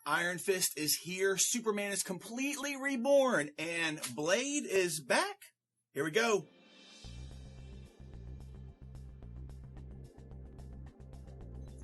Iron Fist is here. Superman is completely reborn. And Blade is back. Here we go.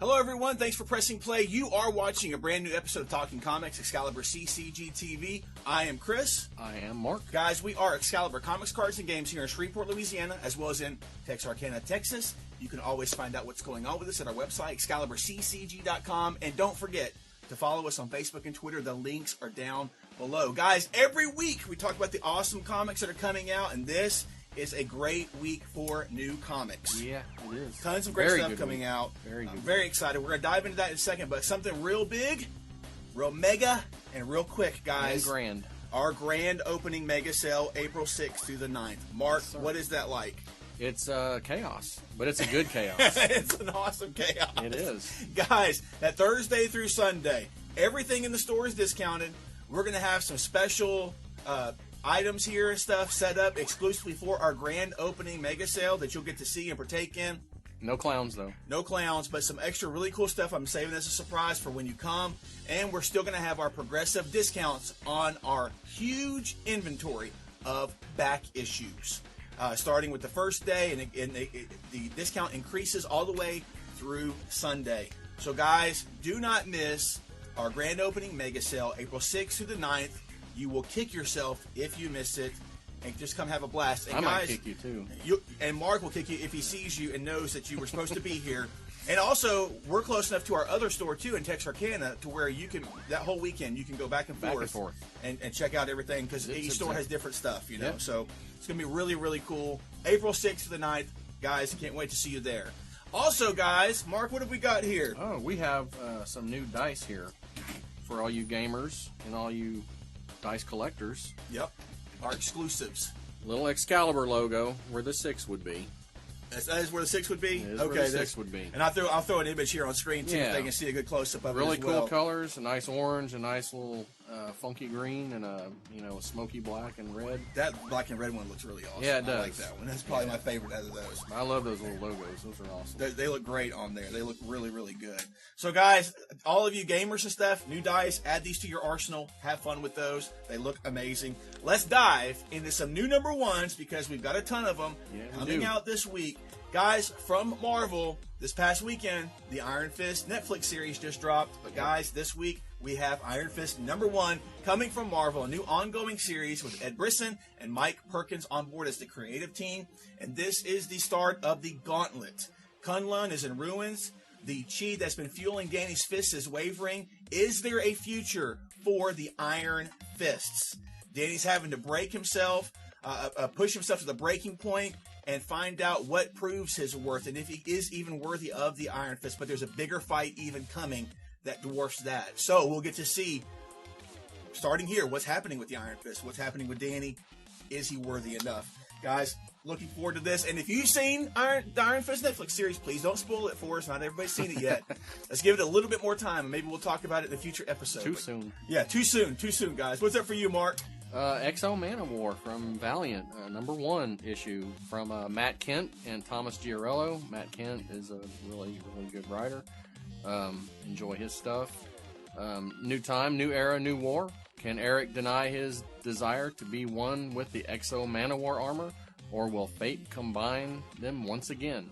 Hello, everyone. Thanks for pressing play. You are watching a brand new episode of Talking Comics, ExcaliburCCGTV. I am Chris. I am Mark. Guys, we are Excalibur Comics, Cards, and Games here in Shreveport, Louisiana, as well as in Texarkana, Texas. You can always find out what's going on with us at our website, ExcaliburCCG.com. And don't forget to follow us on Facebook and Twitter. The links are down below. Guys, every week we talk about the awesome comics that are coming out, and this is a great week for new comics. Yeah, it is. Tons of great stuff coming out. Very good. I'm very excited. We're going to dive into that in a second, but something real big, real mega, and real quick, guys. And grand. Our grand opening mega sale, April 6th through the 9th. Mark, what is that like? It's chaos, but it's a good chaos. It's an awesome chaos. It is. Guys, that Thursday through Sunday, everything in the store is discounted. We're going to have some special items here and stuff set up exclusively for our grand opening mega sale that you'll get to see and partake in. No clowns, though. No clowns, but some extra really cool stuff I'm saving as a surprise for when you come. And we're still going to have our progressive discounts on our huge inventory of back issues. Starting with the first day, and the discount increases all the way through Sunday. So, guys, do not miss our grand opening mega sale, April 6th through the 9th. You will kick yourself if you miss it, and just come have a blast. And I guys, might kick you, too. And Mark will kick you if he sees you and knows that you were supposed to be here. And also, we're close enough to our other store, too, in Texarkana, to where you can, that whole weekend, you can go back and forth. And check out everything, because each store has different stuff, you know. Yep. So it's going to be really, really cool. April 6th to the 9th. Guys, can't wait to see you there. Also, guys, Mark, what have we got here? Oh, we have some new dice here for all you gamers and all you dice collectors. Yep. Our exclusives. Little Excalibur logo where the 6 would be. That is where the 6 would be? Okay, where the 6 would be. And I'll throw an image here on screen, too, if they can see a good close-up of it really as well. Cool colors, a nice orange, a nice little funky green, and a smoky black and red. That black and red one looks really awesome. Yeah, it does. I like that one. That's probably my favorite out of those. I love those little logos. Those are awesome. They look great on there. They look really, really good. So, guys, all of you gamers and stuff, new dice, add these to your arsenal. Have fun with those. They look amazing. Let's dive into some new number ones, because we've got a ton of them coming out this week. Guys, from Marvel, this past weekend, the Iron Fist Netflix series just dropped. But guys, this week, we have Iron Fist #1 coming from Marvel, a new ongoing series with Ed Brisson and Mike Perkins on board as the creative team. And this is the start of the Gauntlet. Kunlun is in ruins. The chi that's been fueling Danny's fists is wavering. Is there a future for the Iron Fists? Danny's having to break himself, push himself to the breaking point, and find out what proves his worth and if he is even worthy of the Iron Fist. But there's a bigger fight even coming that dwarfs that. So we'll get to see, starting here, what's happening with the Iron Fist. What's happening with Danny. Is he worthy enough? Guys, looking forward to this. And if you've seen the Iron Fist Netflix series, please don't spoil it for us. Not everybody's seen it yet. Let's give it a little bit more time, and maybe we'll talk about it in a future episode. Too soon. Yeah, too soon. Too soon, guys. What's up for you, Mark? X-O Manowar from Valiant, #1 issue from Matt Kent and Thomas Giarello. Matt Kent is a really, really good writer. Enjoy his stuff. New time, new era, new war. Can Aric deny his desire to be one with the X-O Manowar armor, or will fate combine them once again?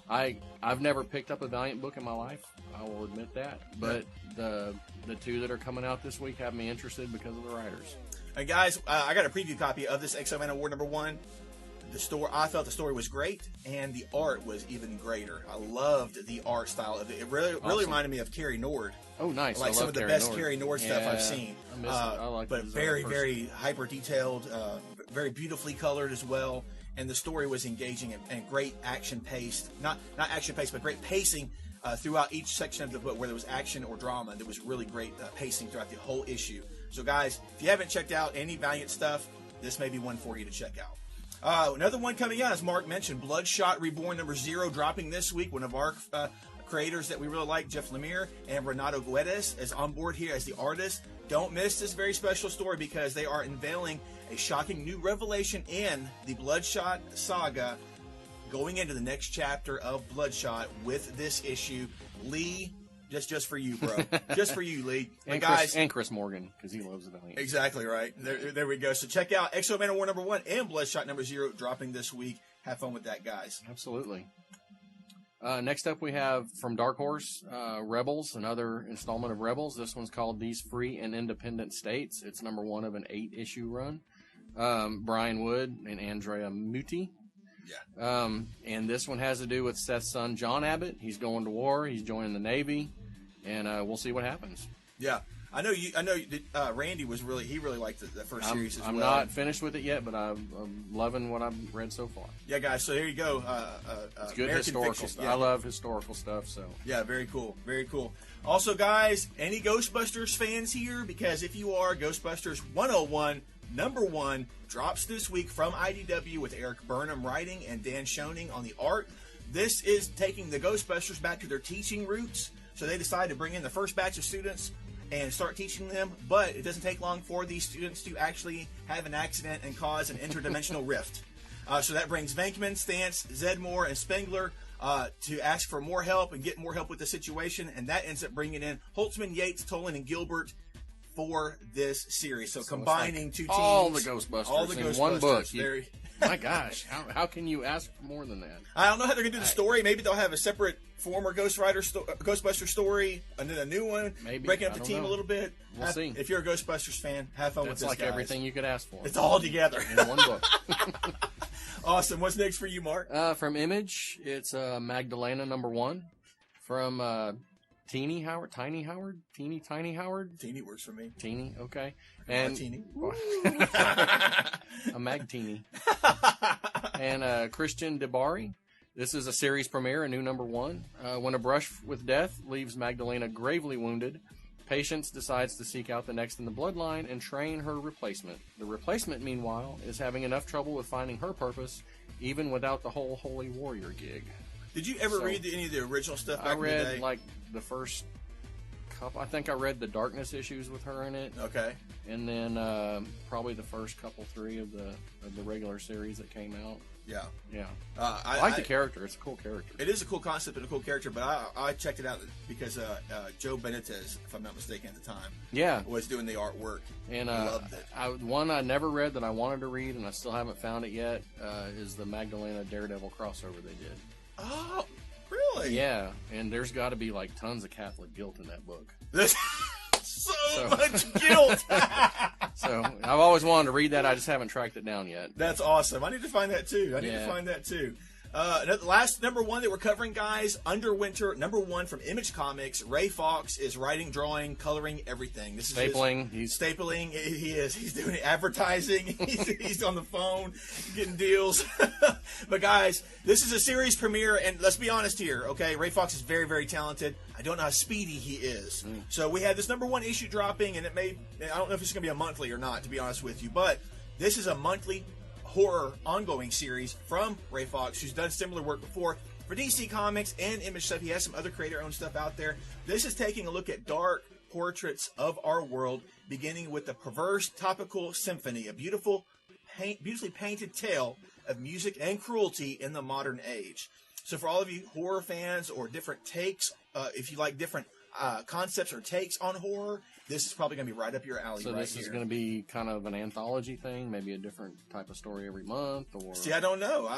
I've never picked up a Valiant book in my life, I will admit that, but the two that are coming out this week have me interested because of the writers. And guys, I got a preview copy of this X-O Manowar #1. I felt the story was great, and the art was even greater. I loved the art style of it. It really reminded me of Carrie Nord. Oh, nice! Like some of the best Carrie Nord stuff I've seen. I like but very, very hyper detailed, very beautifully colored as well. And the story was engaging and great action paced. Not action paced, but great pacing throughout each section of the book where there was action or drama. There was really great pacing throughout the whole issue. So, guys, if you haven't checked out any Valiant stuff, this may be one for you to check out. Another one coming out, as Mark mentioned, Bloodshot Reborn #0 dropping this week. One of our creators that we really like, Jeff Lemire and Renato Guedes, is on board here as the artist. Don't miss this very special story, because they are unveiling a shocking new revelation in the Bloodshot saga going into the next chapter of Bloodshot with this issue. Lee Just for you, bro. Just for you, Lee. And guys, Chris Morgan, because he loves the Valiant. Exactly right. There we go. So check out X-O Manowar number 1 and Bloodshot number 0 dropping this week. Have fun with that, guys. Absolutely. Next up, we have from Dark Horse, Rebels, another installment of Rebels. This one's called These Free and Independent States. It's number 1 of an 8-issue run. Brian Wood and Andrea Muti. Yeah. And this one has to do with Seth's son, John Abbott. He's going to war. He's joining the Navy. And we'll see what happens. Yeah. I know Randy really liked the first series as well. I'm not finished with it yet, but I'm loving what I've read so far. Yeah, guys, so here you go. It's good American historical fiction. stuff. Yeah. I love historical stuff, so. Yeah, very cool. Very cool. Also, guys, any Ghostbusters fans here? Because if you are, Ghostbusters 101, number 1, drops this week from IDW with Eric Burnham writing and Dan Schoening on the art. This is taking the Ghostbusters back to their teaching roots. So they decided to bring in the first batch of students and start teaching them, but it doesn't take long for these students to actually have an accident and cause an interdimensional rift. So that brings Venkman, Stantz, Zedmore, and Spengler to ask for more help and get more help with the situation, and that ends up bringing in Holtzman, Yates, Tolan, and Gilbert for this series. So combining two teams. All the Ghostbusters in one book. My gosh, how can you ask for more than that? I don't know how they're going to do the story. Maybe they'll have a separate former Ghostbuster story, and then a new one, maybe breaking up the team a little bit. We'll see. If you're a Ghostbusters fan, have fun with this, It's like guys. everything you could ask for. It's all together. In one book. Awesome. What's next for you, Mark? From Image, it's Magdalena number 1. From Tiny Howard? Teeny Howard? Teeny works for me. Teeny, okay. And Teeny. A Mag Teeny. And Christian DeBari. This is a series premiere, a new number 1. When a brush with death leaves Magdalena gravely wounded, Patience decides to seek out the next in the bloodline and train her replacement. The replacement, meanwhile, is having enough trouble with finding her purpose, even without the whole Holy Warrior gig. Did you ever read any of the original stuff back I read, in the day? like, the first couple. I think I read the Darkness issues with her in it. Okay. And then probably the first 3 of the regular series that came out. Yeah. Yeah. I like the character. It's a cool character. It is a cool concept and a cool character, but I checked it out because Joe Benitez, if I'm not mistaken at the time, was doing the artwork. And I loved it. One I never read that I wanted to read, and I still haven't found it yet, is the Magdalena Daredevil crossover they did. Oh, really? Yeah, and there's got to be like tons of Catholic guilt in that book. so much guilt. So I've always wanted to read that. I just haven't tracked it down yet. That's awesome. I need to find that too. Last number 1 that we're covering, guys, Underwinter, number 1 from Image Comics. Ray Fawkes is writing, drawing, coloring, everything. This is stapling. He's stapling. He is. He's doing advertising. He's on the phone getting deals. But guys, this is a series premiere, and let's be honest here, okay? Ray Fawkes is very, very talented. I don't know how speedy he is. So we had this number 1 issue dropping, and I don't know if it's going to be a monthly or not, to be honest with you, but this is a monthly horror ongoing series from Ray Fawkes, who's done similar work before for DC Comics and Image stuff. He has some other creator-owned stuff out there. This is taking a look at dark portraits of our world, beginning with the perverse topical symphony, a beautifully painted tale of music and cruelty in the modern age. So for all of you horror fans or different takes, if you like different concepts or takes on horror, this is probably going to be right up your alley. So this is going to be kind of an anthology thing, maybe a different type of story every month, or see, I don't know.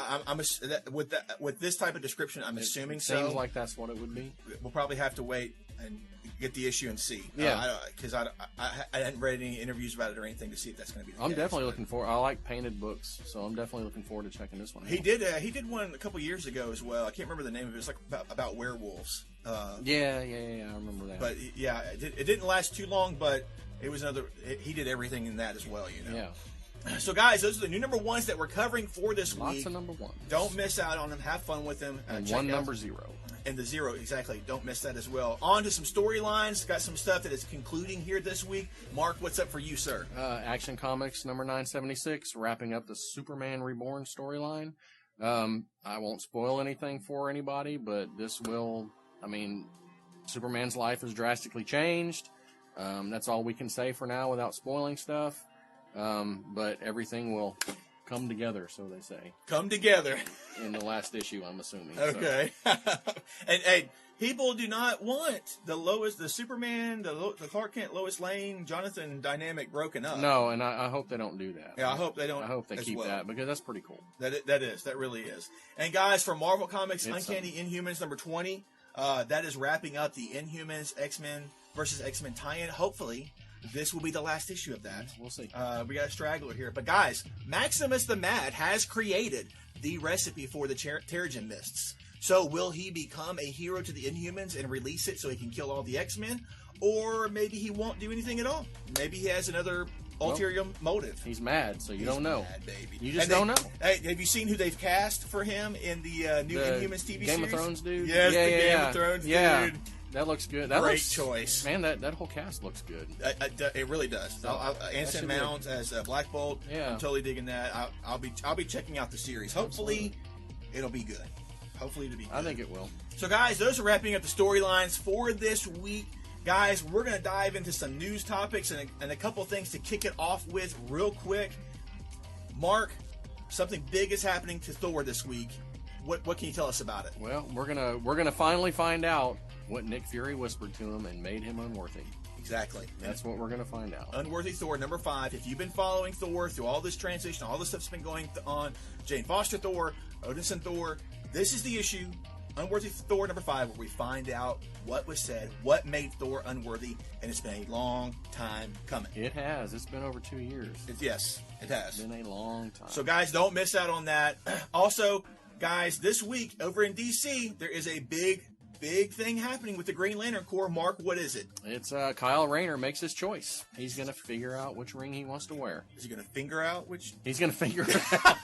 With this type of description, I'm assuming so. Seems like that's what it would be. We'll probably have to wait and get the issue and see. Yeah, because I hadn't read any interviews about it or anything to see if that's going to be. I'm definitely looking forward. I like painted books, so I'm definitely looking forward to checking this one out. He did one a couple years ago as well. I can't remember the name of it. It was like about werewolves. Yeah, I remember that. But yeah, it didn't last too long, but it was another. He did everything in that as well, you know. Yeah. So guys, those are the new number 1s that we're covering for this week. Lots of number 1s. Don't miss out on them. Have fun with them. And one number 0. And the 0, exactly. Don't miss that as well. On to some storylines. Got some stuff that is concluding here this week. Mark, what's up for you, sir? Action Comics number 976, wrapping up the Superman Reborn storyline. I won't spoil anything for anybody, but this will. I mean, Superman's life has drastically changed. That's all we can say for now without spoiling stuff. But everything will come together, so they say. Come together. In the last issue, I'm assuming. Okay. So. and people do not want the Superman, the Clark Kent, Lois Lane, Jonathan dynamic broken up. No, and I hope they don't do that. Yeah, I hope they don't. I hope they keep that, because that's pretty cool. That really is. And guys, from Marvel Comics, Uncanny Inhumans number 20, that is wrapping up the Inhumans X-Men versus X-Men tie-in. Hopefully, this will be the last issue of that. We'll see. We got a straggler here. But guys, Maximus the Mad has created the recipe for the Terrigen Mists. So will he become a hero to the Inhumans and release it so he can kill all the X-Men? Or maybe he won't do anything at all. Maybe he has another ulterior motive. He's mad, so you don't know. Mad, baby. You just don't know. Hey, have you seen who they've cast for him in the new Inhumans TV series? Game of Thrones dude? Yes, Game of Thrones dude. That looks good. Great choice. Man, that whole cast looks good. It really does. Anson Mount as Black Bolt. Yeah. I'm totally digging that. I'll be checking out the series. Hopefully, it'll be good. Hopefully it'll be good. I think it will. So, guys, those are wrapping up the storylines for this week. Guys, we're going to dive into some news topics and a couple things to kick it off with real quick. Mark, something big is happening to Thor this week. What can you tell us about it? Well, we're gonna finally find out what Nick Fury whispered to him and made him unworthy. Exactly. That's what we're gonna find out. Unworthy Thor number 5. If you've been following Thor through all this transition, all the stuff's been going on, Jane Foster Thor, Odinson Thor, this is the issue. Unworthy Thor number 5, where we find out what was said, what made Thor unworthy, and it's been a long time coming. It has. It's been over 2 years. Yes, it has. It's been a long time. So, guys, don't miss out on that. Also, guys, this week over in DC, there is a big thing happening with the Green Lantern Corps. Mark, what is it? It's Kyle Rayner makes his choice. He's going to figure out which ring he wants to wear. Is he going to finger out which? He's going to figure it out.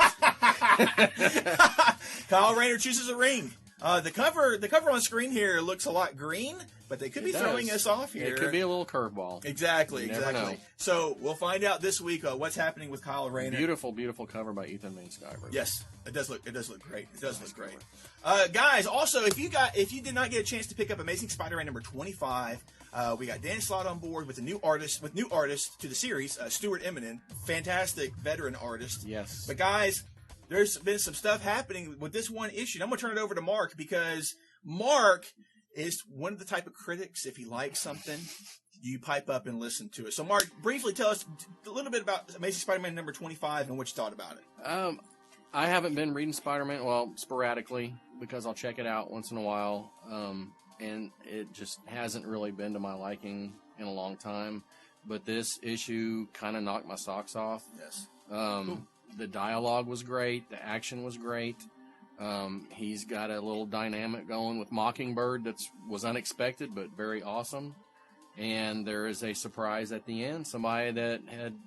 Kyle Rayner chooses a ring. The cover on screen here looks a lot green, but they could be throwing us off here. It could be a little curveball. Exactly. Know. So we'll find out this week what's happening with Kyle Rayner. Beautiful, beautiful cover by Ethan Van Sciver. Yes, it does look great. It does look great. Guys, also if you did not get a chance to pick up Amazing Spider-Man number 25, we got Dan Slott on board with new artists to the series, Stuart Eminem, fantastic veteran artist. Yes. But guys, there's been some stuff happening with this one issue. And I'm going to turn it over to Mark, because Mark is one of the type of critics, if he likes something, you pipe up and listen to it. So, Mark, briefly tell us a little bit about Amazing Spider-Man number 25 and what you thought about it. I haven't been reading Spider-Man, well, sporadically, because I'll check it out once in a while. And it just hasn't really been to my liking in a long time. But this issue kind of knocked my socks off. Yes. Cool. The dialogue was great. The action was great. He's got a little dynamic going with Mockingbird that was unexpected but very awesome. And there is a surprise at the end. Somebody that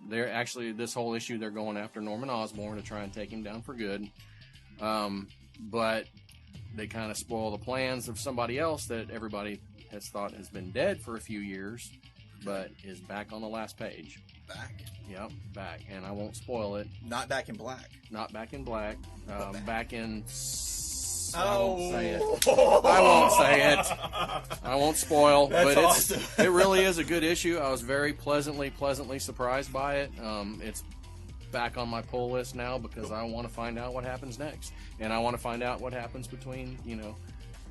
this whole issue, they're going after Norman Osborn to try and take him down for good. But they kind of spoil the plans of somebody else that everybody has thought has been dead for a few years, but is back on the last page. Back? Yep, back. And I won't spoil it. Not back in black. Not back in black. Back in... I won't say it. I won't say it. I won't spoil. That's but awesome. It really is a good issue. I was very pleasantly surprised by it. It's back on my pull list now because I want to find out what happens next. And I want to find out what happens between,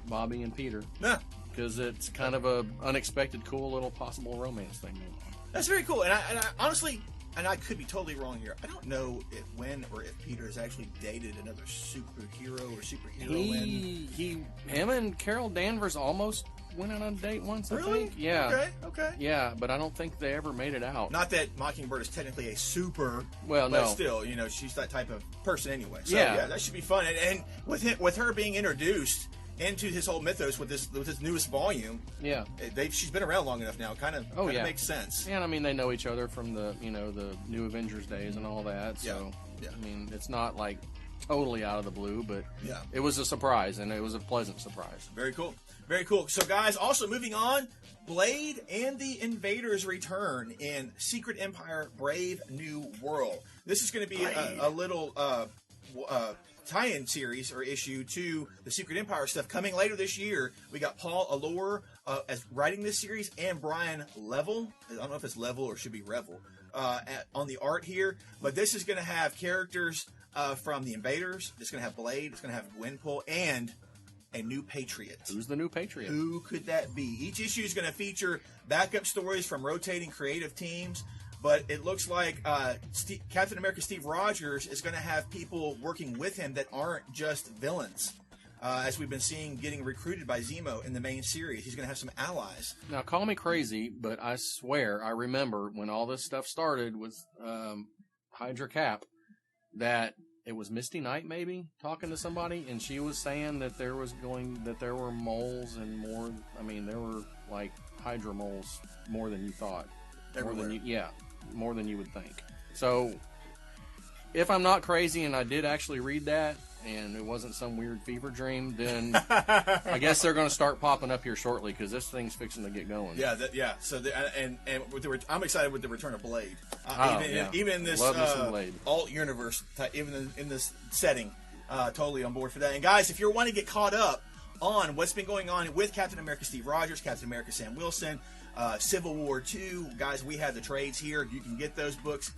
Bobby and Peter. Yeah. Because it's kind of a unexpected, cool little possible romance thing going on. That's very cool. And I honestly, and I could be totally wrong here, I don't know when or if Peter has actually dated another superhero or superheroine. Him and Carol Danvers almost went on a date once, really? I think. Yeah. Okay. Yeah, but I don't think they ever made it out. Not that Mockingbird is technically a super, but still, she's that type of person anyway. So, yeah, that should be fun. And with her being introduced into his whole mythos with this newest volume, she's been around long enough now. Kind of makes sense. And I mean, they know each other from the the New Avengers days and all that. So I mean, it's not like totally out of the blue, but it was a surprise, and it was a pleasant surprise. Very cool. Very cool. So, guys, also moving on, Blade and the Invaders return in Secret Empire Brave New World. This is going to be a little tie-in series or issue to the Secret Empire stuff coming later this year. We got Paul Allure as writing this series, and Brian Level. I don't know if it's Level or should be Revel on the art here. But this is going to have characters from the Invaders. It's going to have Blade. It's going to have Gwenpool and a new Patriot. Who's the new Patriot? Who could that be? Each issue is going to feature backup stories from rotating creative teams, but it looks like Captain America Steve Rogers is going to have people working with him that aren't just villains, as we've been seeing getting recruited by Zemo in the main series. He's going to have some allies. Now, call me crazy, but I swear I remember when all this stuff started with Hydra Cap that it was Misty Knight maybe talking to somebody, and she was saying that there were moles and more. I mean, there were like Hydra moles more than you thought. Everywhere. More than you would think. So, if I'm not crazy and I did actually read that, and it wasn't some weird fever dream, then I guess they're going to start popping up here shortly because this thing's fixing to get going. Yeah. So I'm excited with the return of Blade. Even in this alt universe, even in this setting, totally on board for that. And guys, if you're wanting to get caught up on what's been going on with Captain America Steve Rogers, Captain America Sam Wilson, Civil War 2, guys, we have the trades here. You can get those books,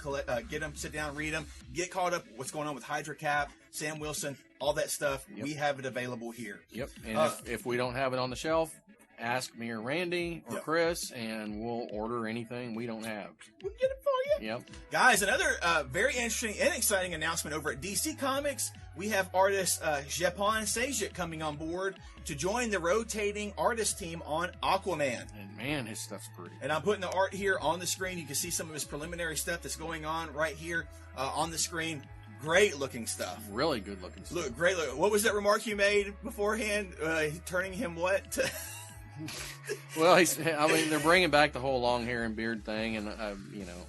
get them, sit down, read them, get caught up what's going on with Hydra Cap, Sam Wilson, all that stuff. Yep. We have it available here. Yep. And if we don't have it on the shelf, ask me or Randy or Chris, and we'll order anything we don't have. We'll get it for you. Yep. Guys, another very interesting and exciting announcement over at DC Comics. We have artist Jepan Sajik coming on board to join the rotating artist team on Aquaman. And man, his stuff's pretty. And I'm putting the art here on the screen. You can see some of his preliminary stuff that's going on right here on the screen. Great looking stuff. Really good looking stuff. Look, great look. What was that remark you made beforehand? Turning him what? Well, they're bringing back the whole long hair and beard thing, and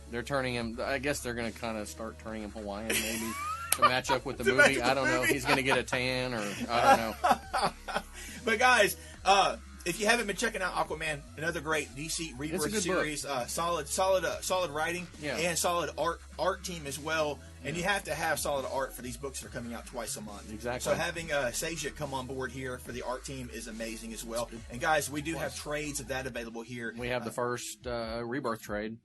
they're turning him. I guess they're going to kind of start turning him Hawaiian, maybe, to match up with the movie. I don't know. He's going to get a tan, or I don't know. But guys, if you haven't been checking out Aquaman, another great DC Rebirth series, solid writing, and solid art team as well. And you have to have solid art for these books that are coming out twice a month. Exactly. So having Sajik come on board here for the art team is amazing as well. And guys, we do have trades of that available here. We have the first Rebirth trade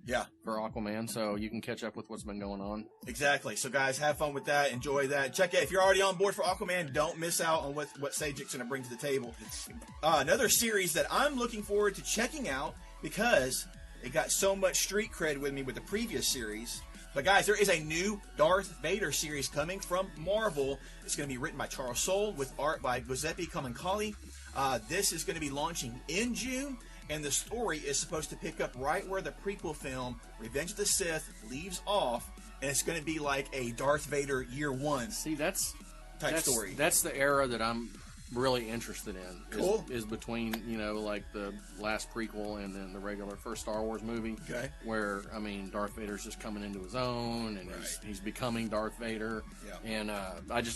for Aquaman, so you can catch up with what's been going on. Exactly. So guys, have fun with that. Enjoy that. Check it. If you're already on board for Aquaman, don't miss out on what Sajik's going to bring to the table. Another series that I'm looking forward to checking out because it got so much street cred with me with the previous series. But guys, there is a new Darth Vader series coming from Marvel. It's going to be written by Charles Soule with art by Giuseppe Camuncoli. This is going to be launching in June, and the story is supposed to pick up right where the prequel film Revenge of the Sith leaves off, and it's going to be like a Darth Vader Year One. See, that's story. That's the era that I'm really interested in. Cool. Is between, like the last prequel and then the regular first Star Wars movie. Okay. Where, Darth Vader's just coming into his own, and he's becoming Darth Vader. Yeah. And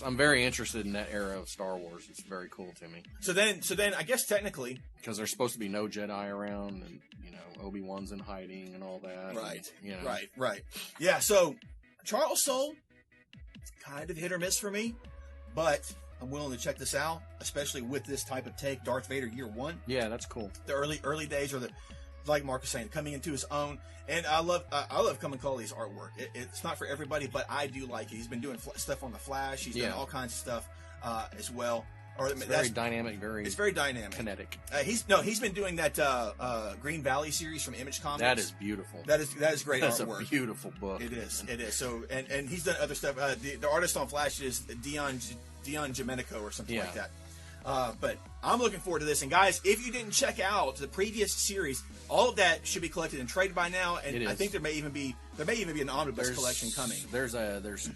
I'm very interested in that era of Star Wars. It's very cool to me. So then I guess technically, because there's supposed to be no Jedi around, and Obi-Wan's in hiding and all that. Right. And, Right. Yeah. So Charles Soule, it's kind of hit or miss for me, but I'm willing to check this out, especially with this type of take, Darth Vader Year One. Yeah, that's cool. The early days are like Mark was saying, coming into his own. And I love Camuncoli's artwork. It's not for everybody, but I do like it. He's been doing stuff on the Flash. He's done all kinds of stuff as well. It's very dynamic, it's very dynamic, kinetic. He's been doing that Green Valley series from Image Comics. That is beautiful. That is great That's artwork. That's a beautiful book. It is. So and he's done other stuff. The artist on Flash is Dion Domenico or something like that. But I'm looking forward to this. And guys, if you didn't check out the previous series, all of that should be collected and traded by now. And I think there may even be an omnibus collection coming. There's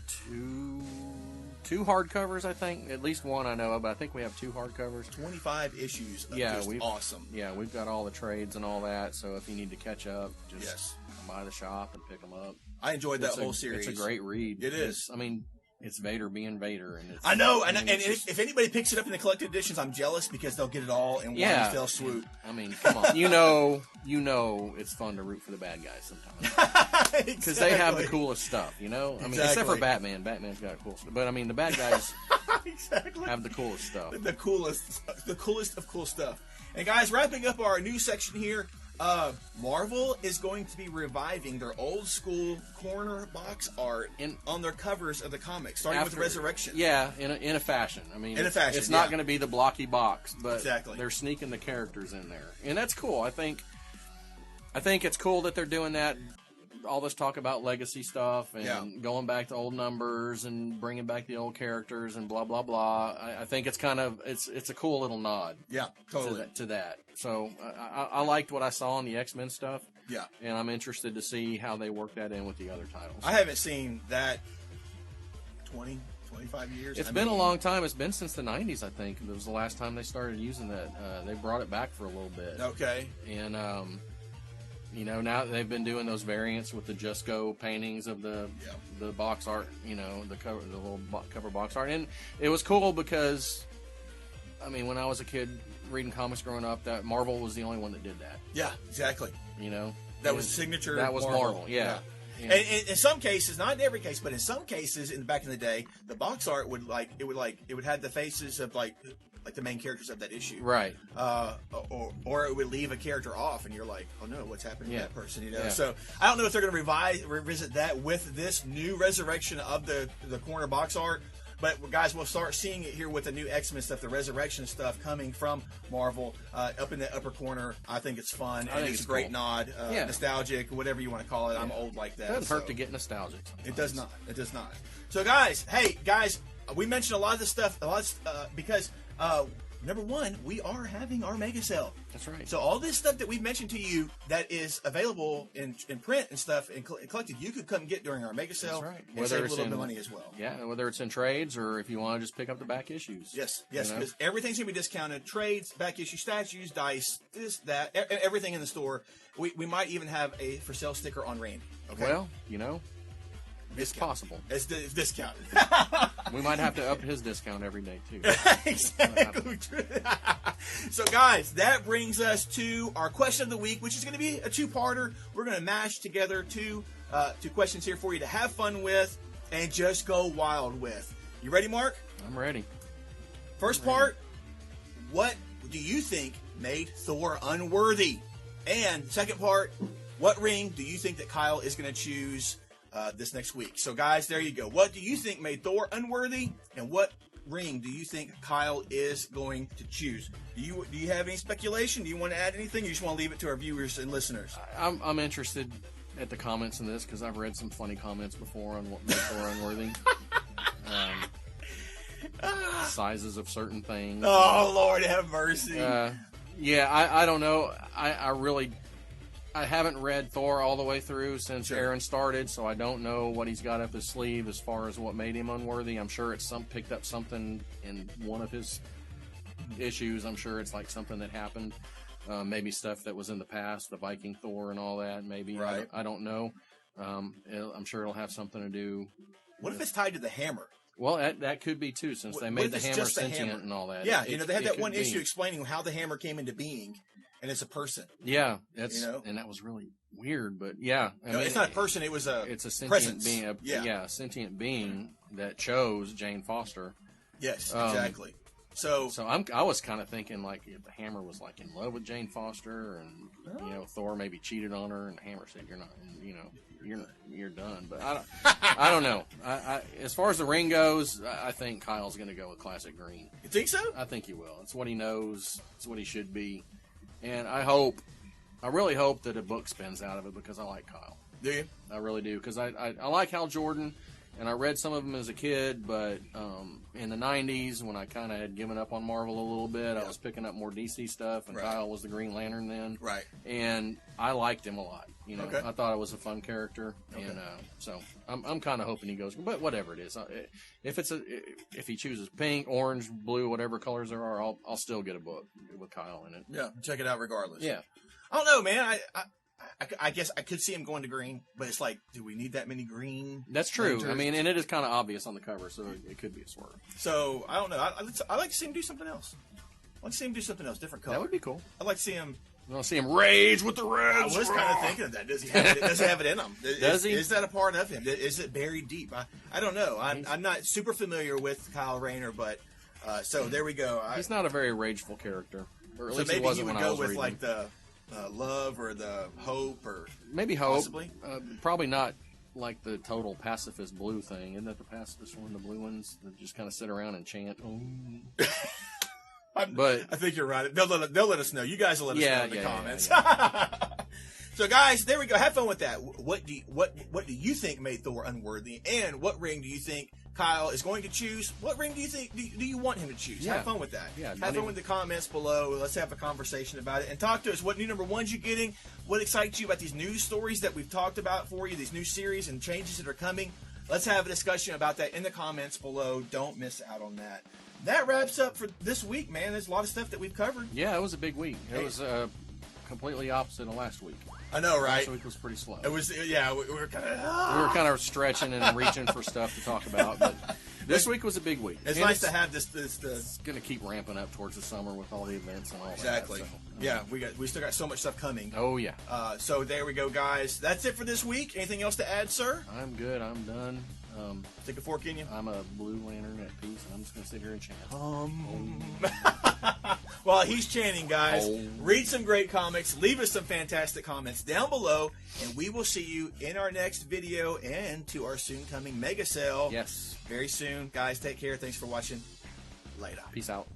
two hardcovers, I think. At least one I know of, but I think we have 2 hardcovers. 25 issues of just awesome. Yeah, we've got all the trades and all that, so if you need to catch up, just come by the shop and pick them up. I enjoyed that whole series. It's a great read. It is. It's Vader being Vader. And I know, and if anybody picks it up in the collected editions, I'm jealous because they'll get it all in one fell swoop. Come on. You know it's fun to root for the bad guys sometimes. Because they have the coolest stuff, except for Batman. Batman's got cool stuff. But, the bad guys have the coolest stuff. The coolest of cool stuff. And guys, wrapping up our news section here, Marvel is going to be reviving their old school corner box art on their covers of the comics, starting with Resurrection. Yeah, in a fashion. I mean, it's not going to be the blocky box, but they're sneaking the characters in there, and that's cool. I think it's cool that they're doing that. All this talk about legacy stuff and going back to old numbers and bringing back the old characters and blah blah blah. I think it's kind of it's a cool little nod. Yeah, totally to that. So I liked what I saw on the X-Men stuff. Yeah, and I'm interested to see how they work that in with the other titles. I haven't seen that 25 years. It's been a long time. It's been since the 90s, I think. It was the last time they started using that. They brought it back for a little bit. Okay, and now they've been doing those variants with the Just Go paintings of the box art, the little cover box art. And it was cool because, I mean, when I was a kid reading comics growing up, that Marvel was the only one that did that. Yeah, exactly. That was signature. That was Marvel. Yeah. And in some cases, not in every case, but in some cases, back in the day, the box art would have the faces of like the main characters of that issue, right? Or it would leave a character off, and you're like, oh no, what's happening to that person? Yeah. So I don't know if they're going to revisit that with this new resurrection of the corner box art. But guys, we'll start seeing it here with the new X-Men stuff, the Resurrection stuff coming from Marvel up in the upper corner. I think it's fun. I think it's a great nod, nostalgic, whatever you want to call it. I'm old like that. It doesn't hurt to get nostalgic. It does not. It does not. So guys, we mentioned a lot of this stuff, because number one, we are having our mega sale. That's right. So all this stuff that we've mentioned to you that is available in print and stuff and collected, you could come get during our mega sale. That's right. And save a little bit of money as well. Yeah, whether it's in trades or if you want to just pick up the back issues. Yes, because everything's going to be discounted. Trades, back issue statues, dice, this, that, everything in the store. We might even have a for sale sticker on Randy. Okay? Well, it's possible. It's discounted. We might have to up his discount every day, too. Exactly. So, guys, that brings us to our question of the week, which is going to be a two-parter. We're going to mash together two questions here for you to have fun with and just go wild with. You ready, Mark? I'm ready. First part, what do you think made Thor unworthy? And second part, what ring do you think that Kyle is going to choose this next week? So, guys, there you go. What do you think made Thor unworthy, and what ring do you think Kyle is going to choose? Do you have any speculation? Do you want to add anything? Or you just want to leave it to our viewers and listeners? I'm interested at the comments in this because I've read some funny comments before on what made Thor unworthy. Sizes of certain things. Oh, Lord have mercy. I don't know. I haven't read Thor all the way through since Aaron started, so I don't know what he's got up his sleeve as far as what made him unworthy. I'm sure it's picked up something in one of his issues. I'm sure it's like something that happened, maybe stuff that was in the past, the Viking Thor and all that. Maybe I don't know. I'm sure it'll have something to do. What if it's tied to the hammer? Well, that could be too, since they made the hammer sentient and all that. Yeah, they had that one issue explaining how the hammer came into being. And it's a person. Yeah, and that was really weird, but yeah. I mean, it's not a person, it's a sentient presence. Being, a sentient being that chose Jane Foster. Yes, exactly. So I was kind of thinking like if the hammer was like in love with Jane Foster, and Thor maybe cheated on her, and the hammer said you're not, you're done. But I don't know. I as far as the ring goes, I think Kyle's going to go with classic green. You think so? I think he will. It's what he knows. It's what he should be. And I really hope that a book spins out of it because I like Kyle. Do you? I really do because I like Hal Jordan, and I read some of them as a kid, but in the 90s when I kind of had given up on Marvel a little bit, I was picking up more DC stuff, and Kyle was the Green Lantern then. Right. And I liked him a lot. I thought it was a fun character, and so I'm kind of hoping he goes. But whatever it is, if he chooses pink, orange, blue, whatever colors there are, I'll still get a book with Kyle in it. Yeah, check it out regardless. Yeah, I don't know, man. I guess I could see him going to green, but it's like, do we need that many green? That's true. Lanterns? I mean, and it is kind of obvious on the cover, so it could be a swerve. So I don't know. I like to see him do something else. I like to see him do something else, different color. That would be cool. I'd like to see him. I want to see him rage with the Reds. I was kind of thinking of that. Does he have it in him? Does he? Is that a part of him? Is it buried deep? I don't know. I'm not super familiar with Kyle Rayner, but so there we go. He's not a very rageful character. Or at So least it maybe wasn't you would when I go was with reading. like the love or the hope or Maybe hope. possibly. Probably not like the total pacifist blue thing. Isn't that the pacifist one, the blue ones that just kind of sit around and chant? Oh. But I think you're right. They'll let us know. You guys will let us know in the comments. Yeah. So, guys, there we go. Have fun with that. What do you think made Thor unworthy, and what ring do you think Kyle is going to choose? What ring do you think do you want him to choose? Yeah. Have fun with that. Yeah, have fun with the comments below. Let's have a conversation about it and talk to us. What new number ones you getting? What excites you about these news stories that we've talked about for you? These new series and changes that are coming. Let's have a discussion about that in the comments below. Don't miss out on that. That wraps up for this week, man. There's a lot of stuff that we've covered. Yeah, it was a big week. It was completely opposite of last week. I know, right? Last week was pretty slow. It was, yeah. We were kind of. We were kind of stretching and reaching for stuff to talk about, but this week was a big week. It's nice to have this. It's going to keep ramping up towards the summer with all the events and all exactly. that. So, yeah, we still got so much stuff coming. Oh yeah. So there we go, guys. That's it for this week. Anything else to add, sir? I'm good. I'm done. Stick a fork in you. I'm a Blue Lantern at peace, and I'm just going to sit here and chant. While he's chanting, guys, Oh. read some great comics. Leave us some fantastic comments down below, and we will see you in our next video and to our soon coming mega sale. Yes. Very soon, guys. Take care. Thanks for watching. Later. Peace out.